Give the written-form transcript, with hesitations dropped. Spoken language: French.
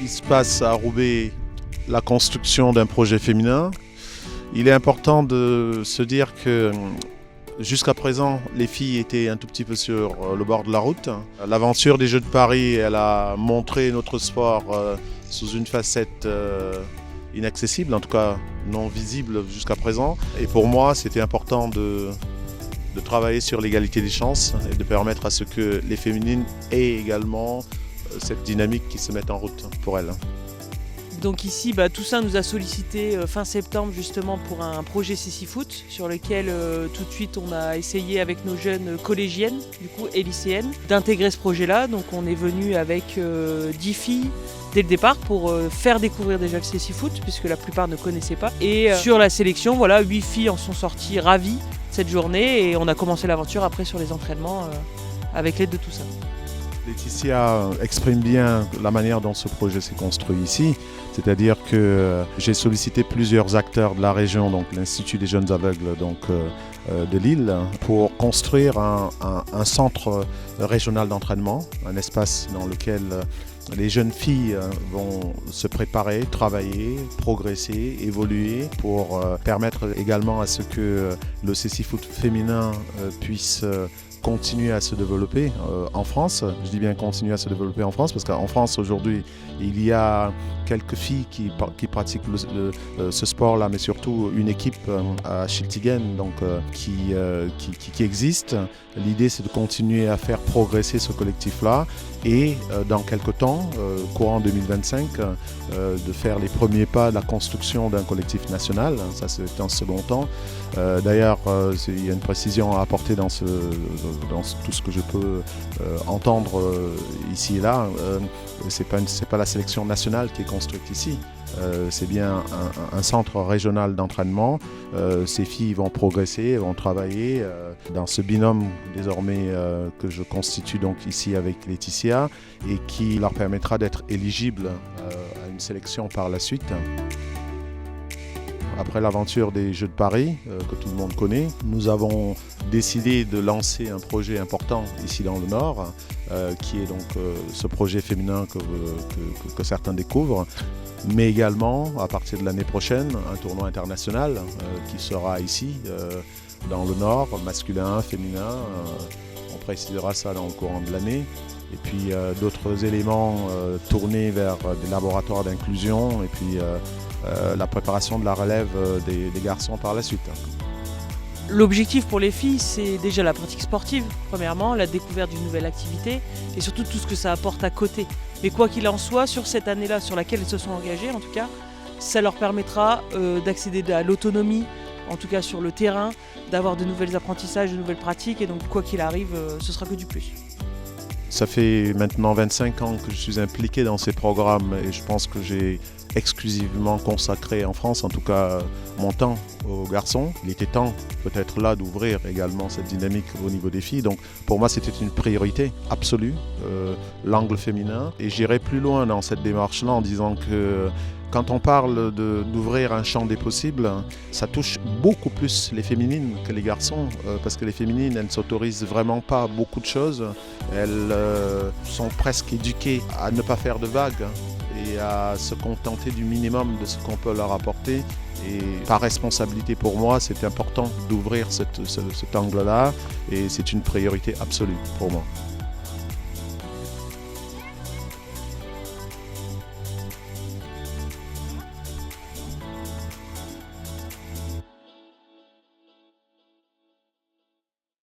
il se passe à Roubaix la construction d'un projet féminin. Il est important de se dire que jusqu'à présent, les filles étaient un tout petit peu sur le bord de la route. L'aventure des Jeux de Paris, elle a montré notre sport sous une facette inaccessible, en tout cas non visible jusqu'à présent. Et pour moi, c'était important de travailler sur l'égalité des chances et de permettre à ce que les féminines aient également cette dynamique qui se mette en route pour elles. Donc ici, Toussaint nous a sollicité fin septembre justement pour un projet Cécifoot sur lequel tout de suite on a essayé avec nos jeunes collégiennes du coup, et lycéennes d'intégrer ce projet-là. Donc on est venu avec 10 filles dès le départ pour faire découvrir déjà le Cécifoot puisque la plupart ne connaissaient pas. Et sur la sélection, voilà, 8 filles en sont sorties ravies cette journée et on a commencé l'aventure après sur les entraînements avec l'aide de Toussaint. Laetitia exprime bien la manière dont ce projet s'est construit ici, c'est-à-dire que j'ai sollicité plusieurs acteurs de la région, donc l'Institut des jeunes aveugles de Lille, pour construire un centre régional d'entraînement, un espace dans lequel les jeunes filles vont se préparer, travailler, progresser, évoluer pour permettre également à ce que le Cécifoot féminin puisse continuer à se développer en France. Je dis bien continuer à se développer en France parce qu'en France aujourd'hui il y a quelques filles qui pratiquent ce sport-là, mais surtout une équipe à Schiltigheim qui existe. L'idée c'est de continuer à faire progresser ce collectif-là et dans quelques temps, courant 2025, de faire les premiers pas de la construction d'un collectif national. Ça c'est un second temps. D'ailleurs, il y a une précision à apporter dans tout ce que je peux entendre ici et là. C'est pas la sélection nationale qui est construite ici. C'est bien un centre régional d'entraînement. Ces filles vont progresser, vont travailler dans ce binôme désormais que je constitue donc ici avec Laetitia et qui leur permettra d'être éligibles à une sélection par la suite. Après l'aventure des Jeux de Paris, que tout le monde connaît, nous avons décidé de lancer un projet important ici dans le Nord, qui est donc ce projet féminin que certains découvrent, mais également, à partir de l'année prochaine, un tournoi international qui sera ici, dans le Nord, masculin, féminin. On précisera ça dans le courant de l'année. Et puis d'autres éléments tournés vers des laboratoires d'inclusion et puis la préparation de la relève des garçons par la suite. L'objectif pour les filles, c'est déjà la pratique sportive, premièrement, la découverte d'une nouvelle activité et surtout tout ce que ça apporte à côté. Mais quoi qu'il en soit, sur cette année-là sur laquelle elles se sont engagées, en tout cas, ça leur permettra d'accéder à l'autonomie, en tout cas sur le terrain, d'avoir de nouveaux apprentissages, de nouvelles pratiques et donc quoi qu'il arrive, ce sera que du plus. Ça fait maintenant 25 ans que je suis impliqué dans ces programmes et je pense que j'ai exclusivement consacré en France, en tout cas mon temps aux garçons. Il était temps peut-être là d'ouvrir également cette dynamique au niveau des filles. Donc pour moi c'était une priorité absolue, l'angle féminin. Et j'irai plus loin dans cette démarche-là en disant que quand on parle d'ouvrir un champ des possibles, ça touche beaucoup plus les féminines que les garçons, parce que les féminines, elles ne s'autorisent vraiment pas beaucoup de choses. Elles sont presque éduquées à ne pas faire de vagues et à se contenter du minimum de ce qu'on peut leur apporter. Et par responsabilité pour moi, c'est important d'ouvrir cet angle-là et c'est une priorité absolue pour moi.